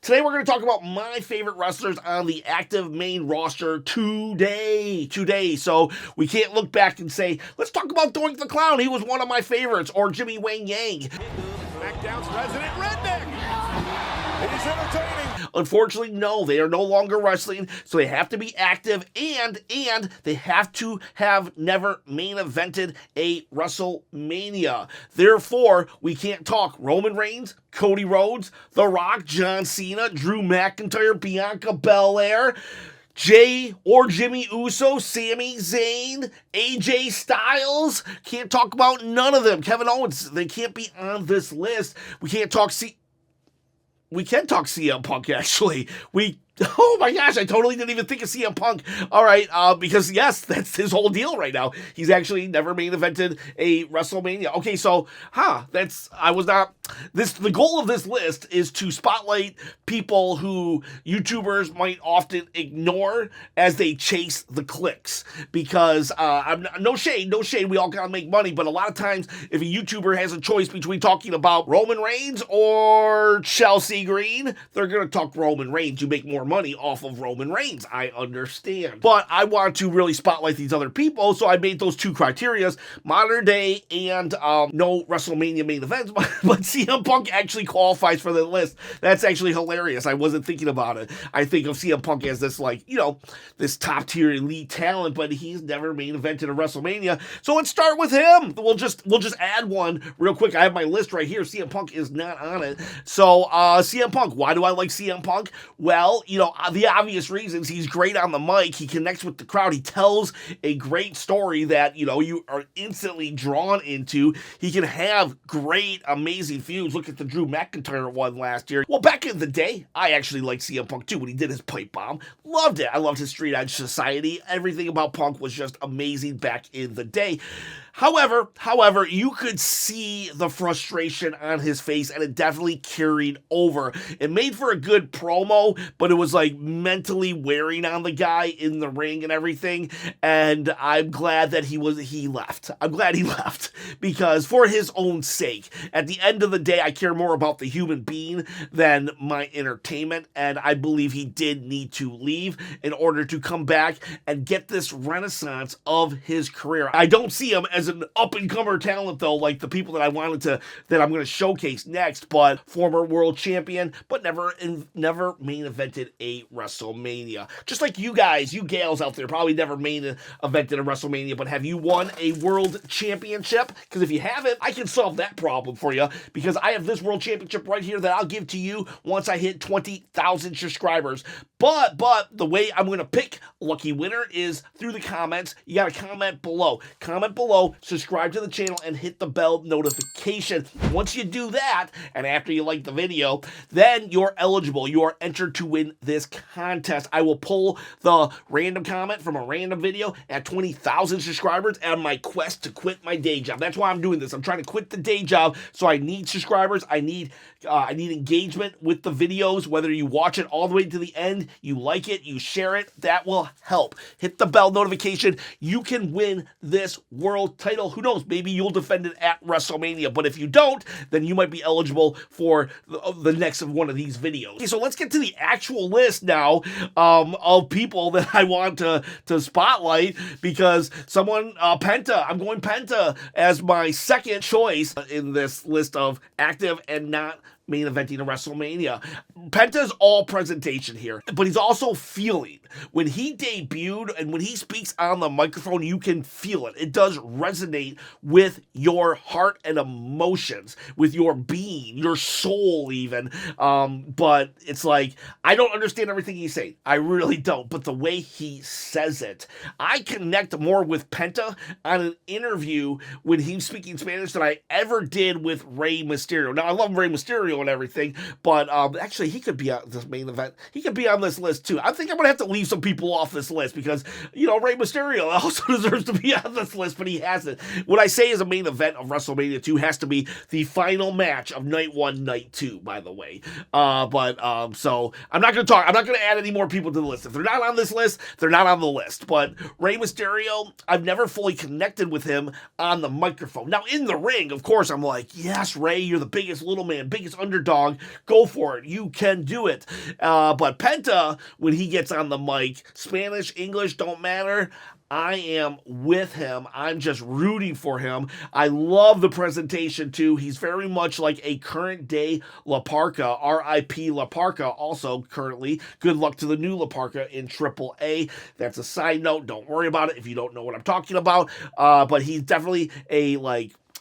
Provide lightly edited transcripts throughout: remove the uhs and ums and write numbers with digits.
Today we're going to talk about my favorite wrestlers on the active main roster today. So we can't look back and say, let's talk about Doink the Clown. He was one of my favorites. Or Jimmy Wang Yang. Smackdown's resident redneck. He's entertaining. Unfortunately, no, they are no longer wrestling, so they have to be active, and they have to have never main evented a WrestleMania. Therefore, we can't talk Roman Reigns, Cody Rhodes, The Rock, John Cena, Drew McIntyre, Bianca Belair, Jay or Jimmy Uso, Sami Zayn, AJ Styles. Can't talk about none of them. Kevin Owens, they can't be on this list. We can't talk We can talk CM Punk, actually. Oh my gosh, I totally didn't even think of CM Punk. All right, because yes, that's his whole deal right now. He's actually never main evented a WrestleMania. Okay, so, the goal of this list is to spotlight people who YouTubers might often ignore as they chase the clicks. Because, no shade, we all gotta make money, but a lot of times, if a YouTuber has a choice between talking about Roman Reigns or Chelsea Green, they're gonna talk Roman Reigns. You make more money off of Roman Reigns, I understand. But I want to really spotlight these other people, so I made those two criterias, modern day and no WrestleMania main events, but CM Punk actually qualifies for the list. That's actually hilarious. I wasn't thinking about it. I think of CM Punk as this, this top tier elite talent, but he's never main evented a WrestleMania. So let's start with him. We'll just add one real quick. I have my list right here. CM Punk is not on it. So CM Punk, why do I like CM Punk? Well, the obvious reasons. He's great on the mic. He connects with the crowd. He tells a great story that, you are instantly drawn into. He can have great, amazing feuds. Look at the Drew McIntyre one last year. Well, back in the day, I actually liked CM Punk too when he did his pipe bomb. Loved it. I loved his Street Edge Society. Everything about Punk was just amazing back in the day. However, you could see the frustration on his face, and it definitely carried over. It made for a good promo, but it was mentally wearing on the guy in the ring and everything. And I'm glad that he left. I'm glad he left because for his own sake, at the end of the day, I care more about the human being than my entertainment. And I believe he did need to leave in order to come back and get this renaissance of his career. I don't see him as an up-and-comer talent, though, like the people that I'm going to showcase next, but former world champion, but never main evented a WrestleMania. Just like you guys, you gals out there, probably never main evented a WrestleMania, but have you won a world championship? Because if you haven't, I can solve that problem for you, because I have this world championship right here that I'll give to you once I hit 20,000 subscribers. But the way I'm going to pick lucky winner is through the comments. You got to comment below. Subscribe to the channel, and hit the bell notification. Once you do that, and after you like the video, then you're eligible. You are entered to win this contest. I will pull the random comment from a random video at 20,000 subscribers on my quest to quit my day job. That's why I'm doing this. I'm trying to quit the day job, so I need subscribers. I need engagement with the videos, whether you watch it all the way to the end, you like it, you share it, that will help. Hit the bell notification. You can win this world title. Who knows? Maybe you'll defend it at WrestleMania, but if you don't, then you might be eligible for the next of one of these videos. Okay, so let's get to the actual list now of people that I want to spotlight, because Penta, I'm going Penta as my second choice in this list of active and not main eventing a WrestleMania. Penta's all presentation here, but he's also feeling. When he debuted and when he speaks on the microphone, you can feel it. It does resonate with your heart and emotions, with your being, your soul even. But it's I don't understand everything he's saying. I really don't. But the way he says it, I connect more with Penta on an interview when he's speaking Spanish than I ever did with Rey Mysterio. Now, I love Rey Mysterio and everything, but actually, he could be on this main event. He could be on this list too. I think I'm gonna have to leave some people off this list because Rey Mysterio also deserves to be on this list, but he hasn't. What I say is a main event of WrestleMania 2 has to be the final match of night 1, night 2. By the way, so I'm not gonna add any more people to the list. If they're not on this list, they're not on the list. But Rey Mysterio, I've never fully connected with him on the microphone. Now in the ring, of course, I'm like, yes, Rey, you're the biggest little man, biggest underdog, go for it. You can do it. But Penta, when he gets on the mic, Spanish, English, don't matter. I am with him. I'm just rooting for him. I love the presentation, too. He's very much like a current day La Parka, R.I.P. La Parka, also currently. Good luck to the new La Parka in AAA. That's a side note. Don't worry about it if you don't know what I'm talking about. But he's definitely a,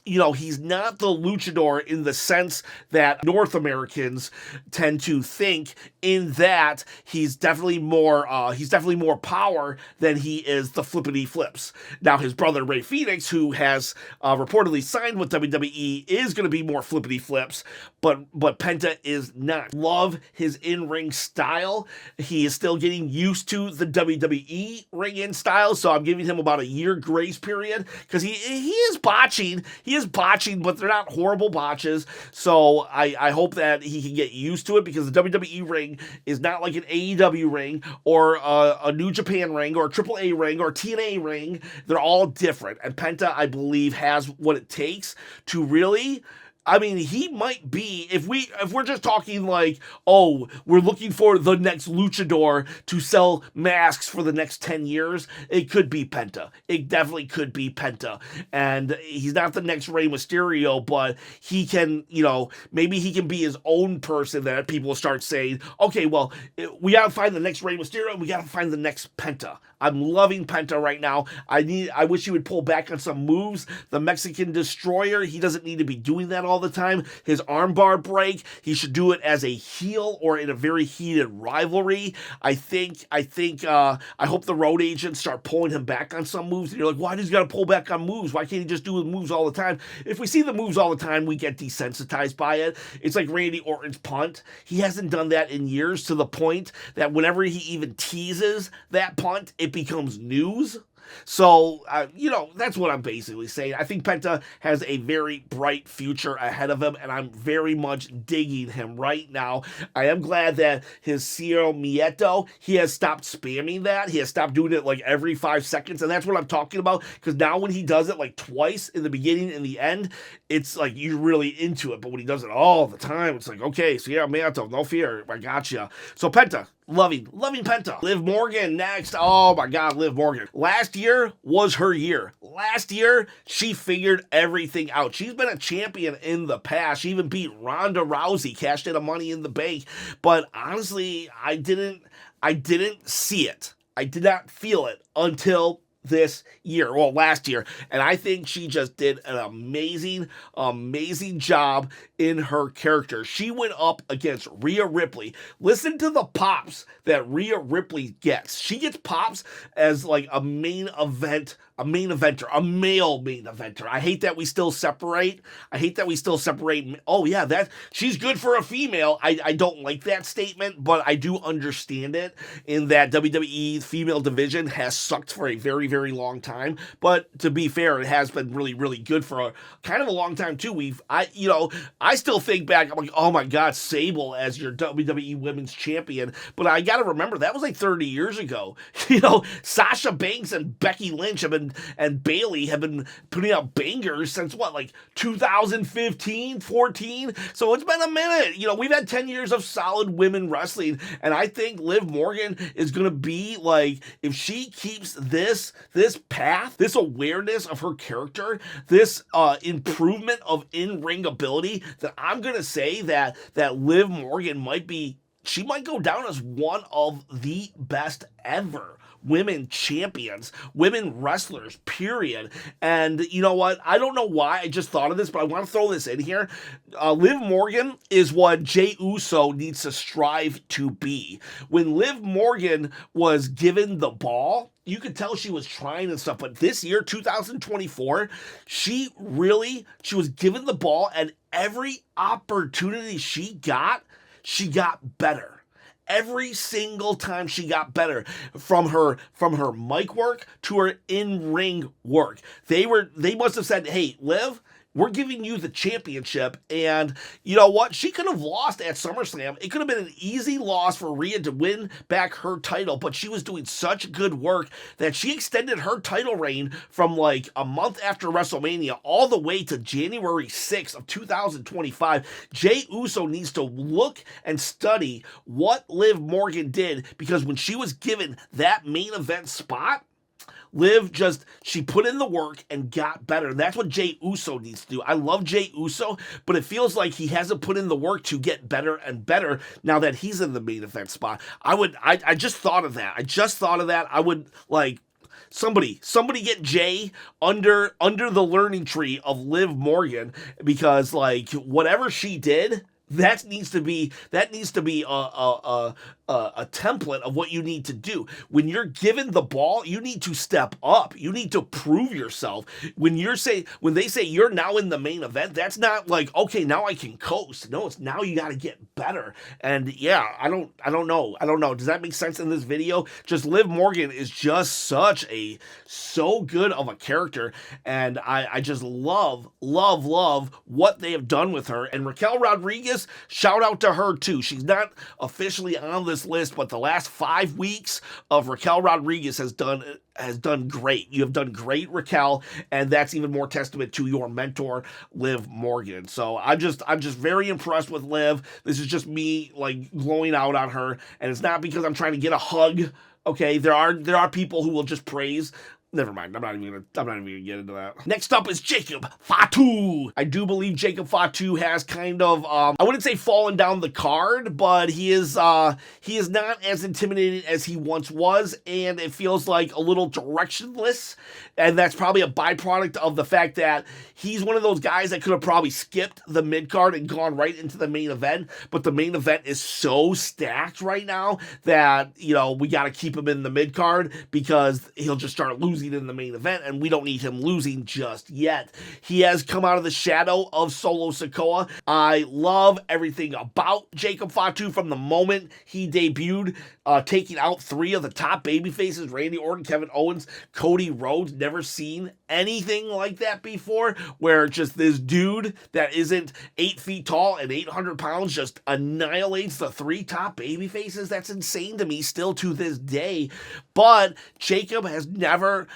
he's not the luchador in the sense that North Americans tend to think, in that he's definitely more power than he is the flippity flips. Now, his brother Ray Phoenix, who has reportedly signed with WWE, is going to be more flippity flips, but Penta is not. Love his in-ring style. He is still getting used to the WWE ring-in style, so I'm giving him about a year grace period, because he is botching. He is botching, but they're not horrible botches. So I hope that he can get used to it, because the WWE ring is not like an AEW ring or a New Japan ring or a AAA ring or a TNA ring. They're all different. And Penta, I believe, has what it takes to really... he might be, if we're just talking like, oh, we're looking for the next luchador to sell masks for the next 10 years, it could be Penta. It definitely could be Penta. And he's not the next Rey Mysterio, but he can, maybe he can be his own person that people will start saying, okay, well, we gotta find the next Rey Mysterio, and we gotta find the next Penta. I'm loving Penta right now. I wish he would pull back on some moves. The Mexican Destroyer, he doesn't need to be doing that all the time. His armbar break, he should do it as a heel or in a very heated rivalry. I hope the road agents start pulling him back on some moves. And you're like, why does he got to pull back on moves? Why can't he just do the moves all the time? If we see the moves all the time, we get desensitized by it. It's like Randy Orton's punt. He hasn't done that in years, to the point that whenever he even teases that punt, it becomes news. So, that's what I'm basically saying. I think Penta has a very bright future ahead of him, and I'm very much digging him right now. I am glad that his Ciro Mieto, he has stopped spamming that. He has stopped doing it like every 5 seconds, and that's what I'm talking about, because now when he does it like twice in the beginning and the end, it's like you're really into it. But when he does it all the time, it's like, okay, Ciro Mieto, no fear, I gotcha. So Penta, loving Penta. Liv Morgan next. Oh my God, Liv Morgan. Last year was her year. Last year, she figured everything out. She's been a champion in the past. She even beat Ronda Rousey, cashed in a Money in the Bank. But honestly, I didn't see it. I did not feel it until this year, well, last year, and I think she just did an amazing job in her character. She went up against Rhea Ripley. Listen to the pops that Rhea Ripley gets. She gets pops as like a main eventer, a male main eventer. I hate that we still separate. Oh yeah, that she's good for a female. I don't like that statement, but I do understand it, in that WWE female division has sucked for a very, very long time. But to be fair, it has been really, really good for a kind of a long time too. I still think back, I'm like, oh my God, Sable as your WWE Women's Champion. But I got to remember, that was like 30 years ago. Sasha Banks and Becky Lynch and Bayley have been putting out bangers since like 2015, 14. So it's been a minute. We've had 10 years of solid women wrestling. And I think Liv Morgan is going to be like, if she keeps this path, this awareness of her character, this improvement of in-ring ability, that I'm going to say that Liv Morgan might go down as one of the best ever women champions, women wrestlers, period. And you know what? I don't know why I just thought of this, but I want to throw this in here. Liv Morgan is what Jey Uso needs to strive to be. When Liv Morgan was given the ball, you could tell she was trying and stuff, but this year, 2024, she was given the ball, and every opportunity she got better. Every single time she got better, from her mic work to her in-ring work. They must have said, hey, Liv, we're giving you the championship. And you know what? She could have lost at SummerSlam. It could have been an easy loss for Rhea to win back her title, but she was doing such good work that she extended her title reign from like a month after WrestleMania all the way to January 6th of 2025. Jey Uso needs to look and study what Liv Morgan did, because when she was given that main event spot, Liv she put in the work and got better. And that's what Jey Uso needs to do. I love Jey Uso, but it feels like he hasn't put in the work to get better and better now that he's in the main event spot. I just thought of that. I would like somebody get Jay under the learning tree of Liv Morgan, because like whatever she did, that needs to be a template of what you need to do. When you're given the ball, you need to step up. You need to prove yourself. When they say you're now in the main event, that's not like, okay, now I can coast. No, it's now you got to get better. And yeah, I don't know. Does that make sense in this video? Just Liv Morgan is just so good of a character, and I just love what they have done with her. And Raquel Rodriguez, shout out to her too. She's not officially on this list, but the last 5 weeks of Raquel Rodriguez has done great. You have done great, Raquel, and that's even more testament to your mentor, Liv Morgan. So I'm just very impressed with Liv. This is just me like glowing out on her, and it's not because I'm trying to get a hug. Okay, there are people who will just praise. Never mind. I'm not even gonna get into that. Next up is Jacob Fatu. I do believe Jacob Fatu has kind of I wouldn't say fallen down the card, but he is not as intimidating as he once was, and it feels like a little directionless. And that's probably a byproduct of the fact that he's one of those guys that could have probably skipped the mid card and gone right into the main event. But the main event is so stacked right now that, you know, we got to keep him in the mid card, because he'll just start losing in the main event, and we don't need him losing just yet. He has come out of the shadow of Solo Sikoa. I love everything about Jacob Fatu from the moment he debuted, taking out 3 of the top babyfaces, Randy Orton, Kevin Owens, Cody Rhodes. Never seen anything like that before, where just this dude that isn't 8 feet tall and 800 pounds just annihilates the 3 top babyfaces. That's insane to me still to this day. But Jacob has never,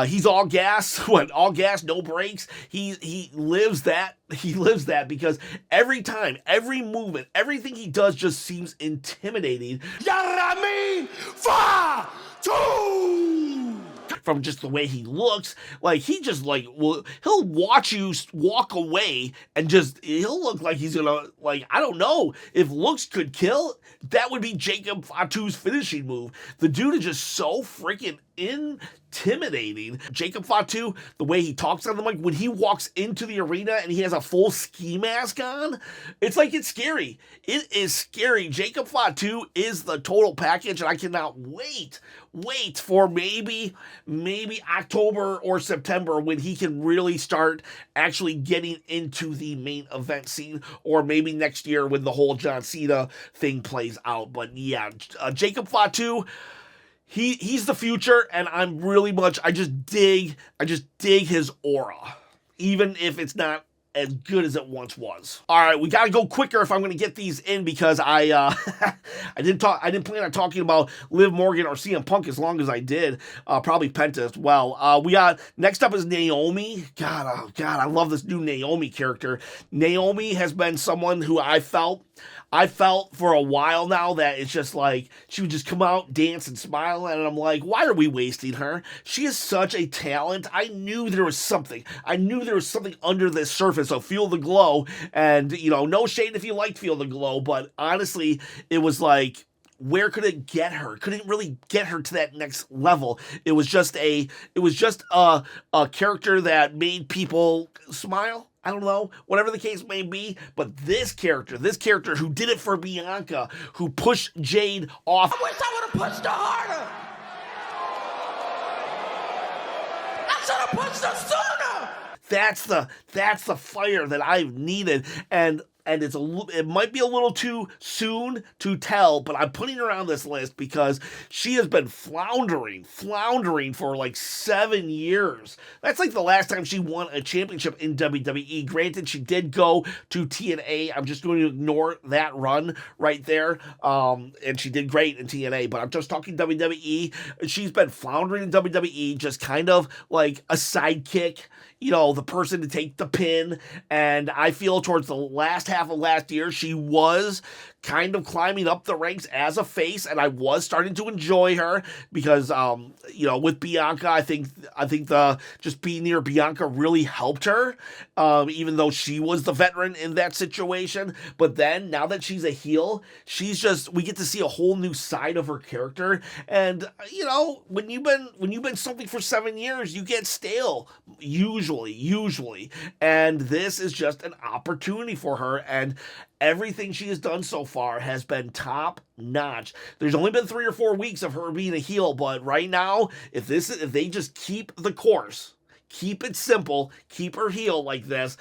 he's all gas, all gas, no brakes. He lives that. He lives that, because every time, every movement, everything he does just seems intimidating. From just the way he looks, like he just he'll watch you walk away and he'll look like he's gonna, like, I don't know, if looks could kill, that would be Jacob Fatu's finishing move. The dude is just so freaking intimidating. Jacob Fatu, the way he talks on the mic, when he walks into the arena and he has a full ski mask on, it's like, it's scary. It is scary. Jacob Fatu is the total package, and I cannot wait for maybe October or September when he can really start actually getting into the main event scene, or maybe next year when the whole John Cena thing plays out. But yeah, Jacob Fatu, he's the future, and I'm really much, I just dig his aura, even if it's not as good as it once was. All right, we gotta go quicker if I'm gonna get these in, because I didn't plan on talking about Liv Morgan or CM Punk as long as I did. Probably Penta as well. We got, next up is Naomi. God, I love this new Naomi character. Naomi has been someone who I felt for a while now that it's just like, she would just come out, dance, and smile, and I'm like, why are we wasting her? She is such a talent. I knew there was something under this surface of Feel the Glow, and, you know, no shade if you liked Feel the Glow, but honestly, it was like, where could it get her? Couldn't really get her to that next level. It was just a character that made people smile. I don't know, whatever the case may be, but this character who did it for Bianca, who pushed Jade off. I wish I would have pushed her harder. I should have pushed her sooner. That's the fire that I've needed. And and it might be a little too soon to tell, but I'm putting her on this list because she has been floundering for like 7 years. That's like the last time she won a championship in WWE. Granted, she did go to TNA. I'm just going to ignore that run right there. And she did great in TNA, but I'm just talking WWE. She's been floundering in WWE, just kind of like a sidekick, you know, the person to take the pin. And I feel towards the last half of last year, she was kind of climbing up the ranks as a face, and I was starting to enjoy her because, you know, with Bianca, I think the just being near Bianca really helped her, even though she was the veteran in that situation. But then now that she's a heel, we get to see a whole new side of her character. And you know, when you've been something for 7 years, you get stale usually, and this is just an opportunity for her. And everything she has done so far has been top notch. There's only been 3 or 4 weeks of her being a heel, but right now, if they just keep the course, keep it simple, keep her heel like this,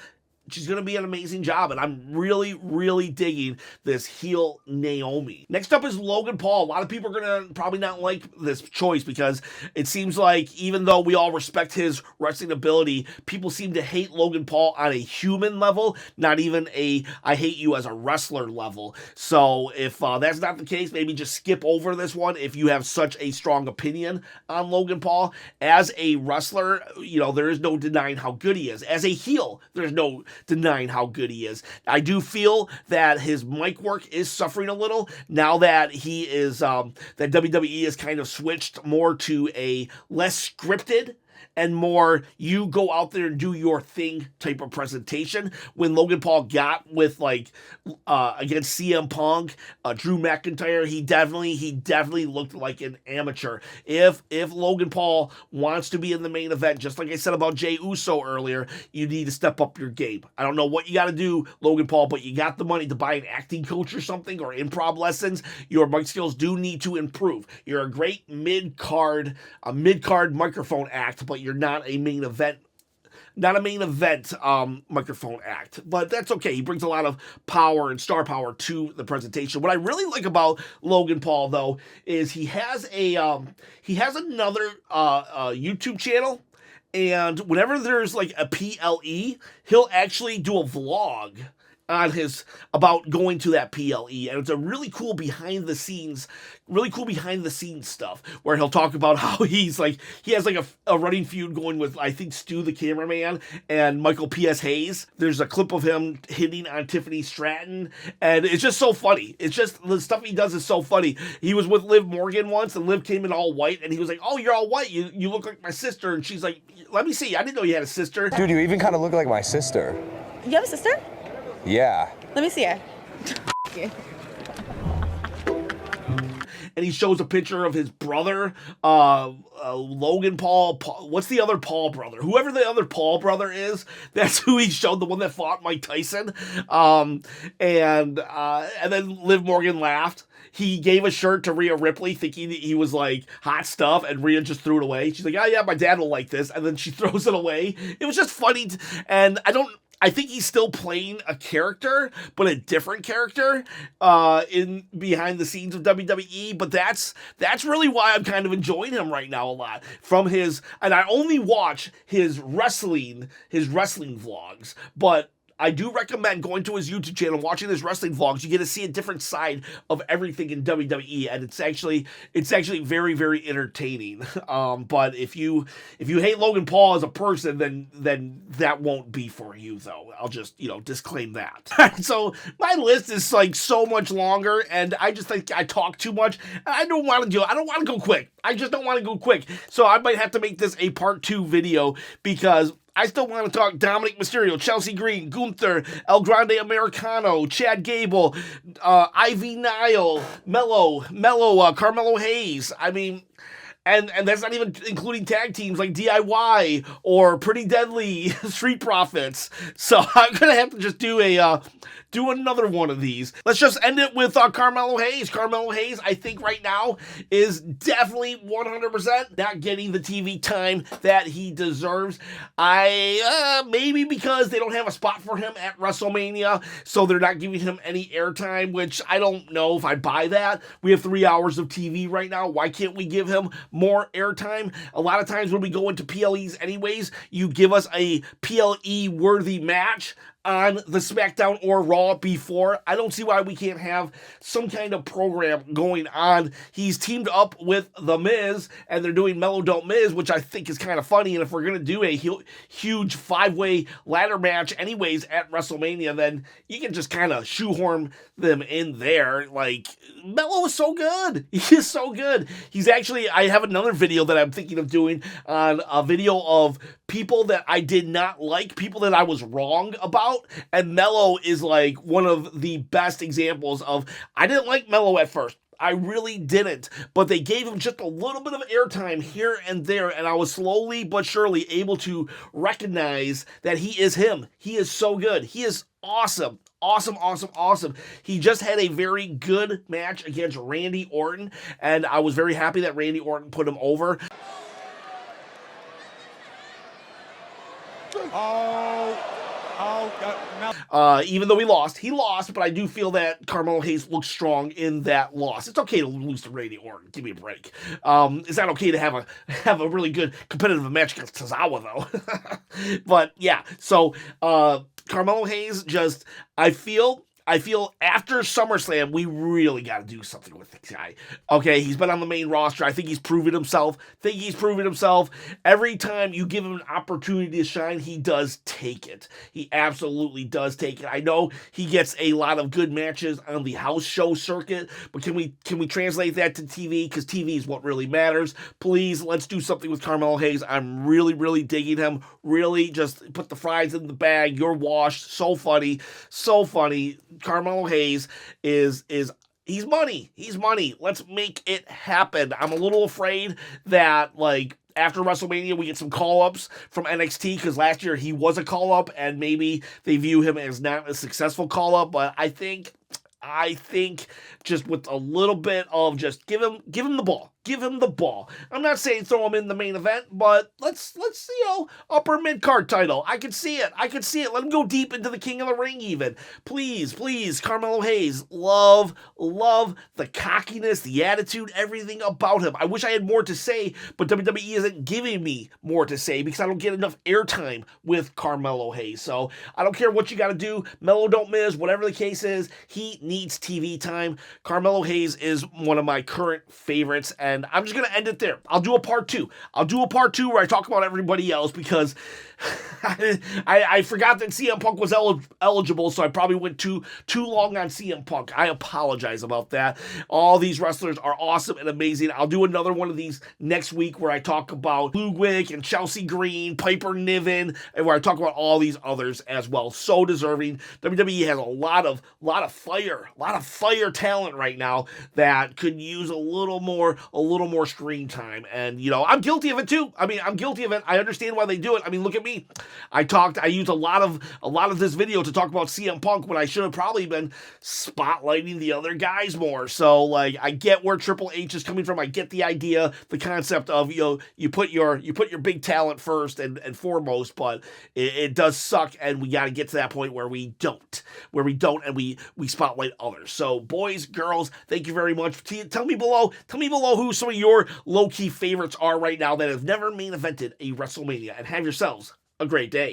she's going to be an amazing job, and I'm really digging this heel Naomi. Next up is Logan Paul. A lot of people are going to probably not like this choice because it seems like even though we all respect his wrestling ability, people seem to hate Logan Paul on a human level, not even a I hate you as a wrestler level. So if that's not the case, maybe just skip over this one if you have such a strong opinion on Logan Paul. As a wrestler, you know, there is no denying how good he is. As a heel, there's no denying how good he is. I do feel that his mic work is suffering a little now that he is that WWE has kind of switched more to a less scripted and more you go out there and do your thing type of presentation. When Logan Paul got with like against CM Punk, Drew McIntyre, he definitely looked like an amateur. If Logan Paul wants to be in the main event, just like I said about Jey Uso earlier, you need to step up your game. I don't know what you got to do, Logan Paul, but you got the money to buy an acting coach or something or improv lessons. Your mic skills do need to improve. You're a great mid-card microphone act, but you're not a main event microphone act, but that's okay. He brings a lot of power and star power to the presentation. What I really like about Logan Paul, though, is he has another YouTube channel, and whenever there's like a PLE, he'll actually do a vlog on about going to that PLE, and it's a really cool behind the scenes stuff where he'll talk about how he has like a running feud going with, I think, Stu the cameraman and Michael P.S. Hayes. There's a clip of him hitting on Tiffany Stratton, and it's just so funny. It's just the stuff he does is so funny. He was with Liv Morgan once, and Liv came in all white, and he was like, "Oh, you're all white. You look like my sister." And she's like, "Let me see. I didn't know you had a sister." Dude, you even kind of look like my sister. You have a sister? Yeah. Let me see her. And he shows a picture of his brother, Logan Paul. What's the other Paul brother? Whoever the other Paul brother is, that's who he showed, the one that fought Mike Tyson. And then Liv Morgan laughed. He gave a shirt to Rhea Ripley thinking that he was like hot stuff, and Rhea just threw it away. She's like, "Oh yeah, my dad will like this." And then she throws it away. It was just funny. And I think he's still playing a character, but a different character in behind the scenes of WWE. But that's really why I'm kind of enjoying him right now a lot. And I only watch his wrestling vlogs, but I do recommend going to his YouTube channel, watching his wrestling vlogs. You get to see a different side of everything in WWE, and it's actually very, very entertaining. But if you hate Logan Paul as a person, then that won't be for you, though. I'll just disclaim that. So my list is like so much longer, and I just think I talk too much. And I don't want to go quick. I just don't want to go quick. So I might have to make this a part 2 video because I still want to talk Dominic Mysterio, Chelsea Green, Gunther, El Grande Americano, Chad Gable, Ivy Nile, Mello, Carmelo Hayes. I mean, and that's not even including tag teams like DIY or Pretty Deadly, Street Profits. So I'm gonna have to just do do another one of these. Let's just end it with Carmelo Hayes. Carmelo Hayes, I think right now, is definitely 100% not getting the TV time that he deserves. Maybe because they don't have a spot for him at WrestleMania, so they're not giving him any airtime, which I don't know if I buy that. We have 3 hours of TV right now. Why can't we give him more airtime? A lot of times when we go into PLEs anyways, you give us a PLE-worthy match on the Smackdown or Raw before. I don't see why we can't have some kind of program going on. He's teamed up with The Miz, and they're doing Mellow Don't Miz, which I think is kind of funny, and if we're going to do a huge 5-way ladder match anyways at WrestleMania, then you can just kind of shoehorn them in there. Like, Mello is so good. He is so good. He's actually, I have another video that I'm thinking of doing on a video of people that I did not like, people that I was wrong about, and Mello is like one of the best examples of, I didn't like Mello at first. I really didn't, but they gave him just a little bit of airtime here and there, and I was slowly but surely able to recognize that he is him. He is so good. He is awesome. Awesome, awesome, awesome. He just had a very good match against Randy Orton, and I was very happy that Randy Orton put him over. Even though he lost, but I do feel that Carmelo Hayes looked strong in that loss. It's okay to lose to Randy Orton. Give me a break. It's not okay to have a really good competitive match against Tozawa, though. But yeah, so Carmelo Hayes just, I feel after SummerSlam, we really got to do something with this guy. Okay, he's been on the main roster. I think he's proven himself. Every time you give him an opportunity to shine, he does take it. He absolutely does take it. I know he gets a lot of good matches on the house show circuit, but can we translate that to TV? Because TV is what really matters. Please, let's do something with Carmelo Hayes. I'm really, really digging him. Really, just put the fries in the bag. You're washed. So funny. So funny. Carmelo Hayes he's money. He's money. Let's make it happen. I'm a little afraid that, like, after WrestleMania, we get some call-ups from NXT, because last year he was a call-up, and maybe they view him as not a successful call-up, but I think just with a little bit of just give him the ball. Give him the ball. I'm not saying throw him in the main event, but let's upper mid-card title. I could see it. Let him go deep into the King of the Ring even. Please, Carmelo Hayes. Love the cockiness, the attitude, everything about him. I wish I had more to say, but WWE isn't giving me more to say because I don't get enough airtime with Carmelo Hayes. So I don't care what you got to do. Mello Don't Miss, whatever the case is, he needs TV time. Carmelo Hayes is one of my current favorites, and I'm just going to end it there. I'll do a part two. Where I talk about everybody else because I forgot that CM Punk was eligible, so I probably went too long on CM Punk. I apologize about that. All these wrestlers are awesome and amazing. I'll do another one of these next week where I talk about Ludwig and Chelsea Green, Piper Niven, and where I talk about all these others as well. So deserving. WWE has a lot of fire talent right now that could use a little more screen time, and I'm guilty of it too. I'm guilty of it. I understand why they do it. Look at me. I used a lot of this video to talk about CM Punk when I should have probably been spotlighting the other guys more. So, like, I get where Triple H is coming from. I get the idea, the concept of you put your big talent first and foremost, but it does suck, and we got to get to that point where we don't, and we spotlight others. So, boys, girls, thank you very much. Tell me below who some of your low-key favorites are right now that have never main evented a WrestleMania, and have yourselves a great day.